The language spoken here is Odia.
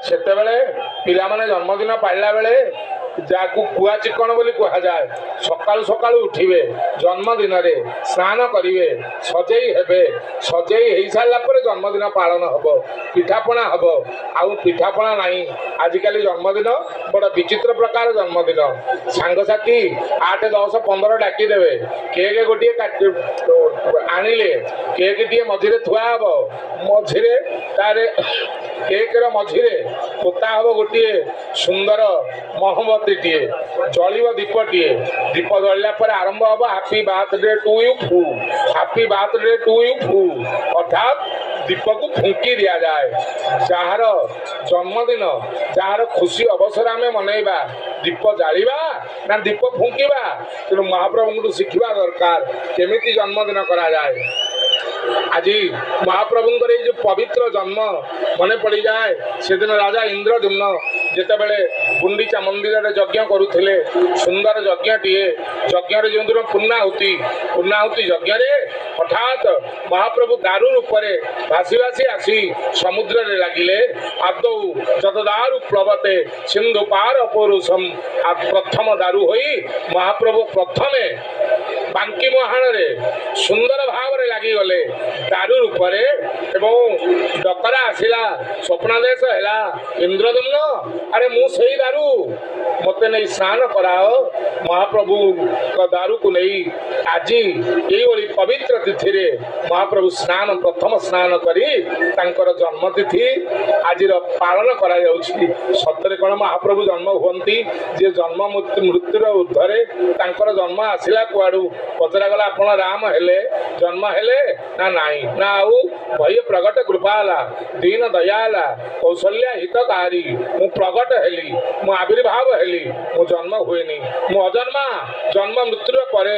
ସେତେବେଳେ ପିଲାମାନେ ଜନ୍ମଦିନ ପାଳିଲା ବେଳେ ଯାହାକୁ କୁଆ ଚିକଣ ବୋଲି କୁହାଯାଏ, ସକାଳୁ ସକାଳୁ ଉଠିବେ, ଜନ୍ମଦିନରେ ସ୍ନାନ କରିବେ, ସଜେଇ ହେବେ। ସଜେଇ ହେଇସାରିଲା ପରେ ଜନ୍ମଦିନ ପାଳନ ହେବ, ପିଠାପଣା ହେବ। ଆଉ ପିଠାପଣା ନାହିଁ। ଆଜିକାଲି ଜନ୍ମଦିନ ବଡ଼ ବିଚିତ୍ର ପ୍ରକାର ଜନ୍ମଦିନ। ସାଙ୍ଗସାଥି 8, 10, 15 ଡାକିଦେବେ, କେକ୍ ଗୋଟିଏ ଆଣିଲେ, କେକ୍ ଟିଏ ମଝିରେ ଥୁଆ ହେବ, ମଝିରେ ତାର କେକ୍ର ମଝିରେ ପୋତା ହେବ ଗୋଟିଏ ସୁନ୍ଦର ମହମବତୀଟିଏ, ଜଳିବ ଦୀପଟିଏ। ଦୀପ ଜଳିଲା ପରେ ଆରମ୍ଭ ହେବ ହାପି ବାର୍ଥଡେ ଟୁ ୟୁ ଫୁ, ହାପି ବାର୍ଥଡେ ଟୁ ୟୁ ଫୁ, ଅର୍ଥାତ୍ ଦୀପକୁ ଫୁଙ୍କି ଦିଆଯାଏ। ଯାହାର ଜନ୍ମଦିନ, ଯାହାର ଖୁସି ଅବସର ଆମେ ମନେଇବା, ଦୀପ ଜାଳିବା ନା ଦୀପ ଫୁଙ୍କିବା? ତେଣୁ ମହାପ୍ରଭୁଙ୍କଠୁ ଶିଖିବା ଦରକାର କେମିତି ଜନ୍ମଦିନ କରାଯାଏ। ଆଜି ମହାପ୍ରଭୁଙ୍କର ଏଇ ଯେଉଁ ପବିତ୍ର ଜନ୍ମ ମନେ ପଡ଼ିଯାଏ। ସେଦିନ ରାଜା ଇନ୍ଦ୍ରଦ୍ୟୁମ୍ନ ଯେତେବେଳେ ଗୁଣ୍ଡିଚା ମନ୍ଦିରରେ ଯଜ୍ଞ କରୁଥିଲେ, ସୁନ୍ଦର ଯଜ୍ଞଟିଏ, ଯଜ୍ଞରେ ଯେଉଁଦିନ ପୂର୍ଣ୍ଣାହୁତି ଯଜ୍ଞରେ ହଠାତ୍ ମହାପ୍ରଭୁ ଦାରୁ ରୂପରେ ଭାସି ଭାସି ଆସି ସମୁଦ୍ରରେ ଲାଗିଲେ। ଆଦୌ ଯତଦାରୁ ପ୍ଳବତେ ସିନ୍ଧୁ ପାର ପୌରୁଷମ୍, ପ୍ରଥମ ଦାରୁ ହୋଇ ମହାପ୍ରଭୁ ପ୍ରଥମେ ବାଙ୍କି ମୁହାଣରେ ସୁନ୍ଦର ଭାବରେ ଲାଗିଗଲେ ଦାରୁ ରୂପରେ। ଏବଂ ଡକରା ଆସିଲା, ସ୍ୱପ୍ନାଦେଶ ହେଲା, ଇନ୍ଦ୍ରଦ୍ୟୁମ୍ନ ଆରେ ମୁଁ ସେଇ ଦାରୁ, ମୋତେ ନେଇ ସ୍ନାନ କରାଅ। ମହାପ୍ରଭୁଙ୍କ ଦାରୁକୁ ନେଇ ଆଜି ଏଇଭଳି ପବିତ୍ର ତିଥିରେ ମହାପ୍ରଭୁ ପ୍ରଥମ ସ୍ନାନ କରି ତାଙ୍କର ଜନ୍ମତିଥି ଆଜିର ପାଳନ କରାଯାଉଛି। ସତରେ କ'ଣ ମହାପ୍ରଭୁ ଜନ୍ମ ହୁଅନ୍ତି? ଯିଏ ଜନ୍ମ ମୃତ୍ୟୁର ଉର୍ଦ୍ଧ୍ୱରେ, ତାଙ୍କର ଜନ୍ମ ଆସିଲା କୁଆଡ଼ୁ? ପଚରାଗଲା ଆପଣ ରାମ ହେଲେ, ଜନ୍ମ ହେଲେ ନା ନାହିଁ? ନା ଆଉ ଭୟ ପ୍ରଗଟ କୃପା ହେଲା, ଦୀନ ଦୟା ହେଲା, କୌଶଲ୍ୟା ହିତକାରୀ। ମୁଁ ପ୍ରଗଟ ହେଲି, ମୁଁ ଆବିର୍ଭାବ ହେଲି, ମୁଁ ଜନ୍ମ ହୁଏନି, ମୁଁ ଅଜନ୍ମା, ଜନ୍ମ ମୃତ୍ୟୁର ପରେ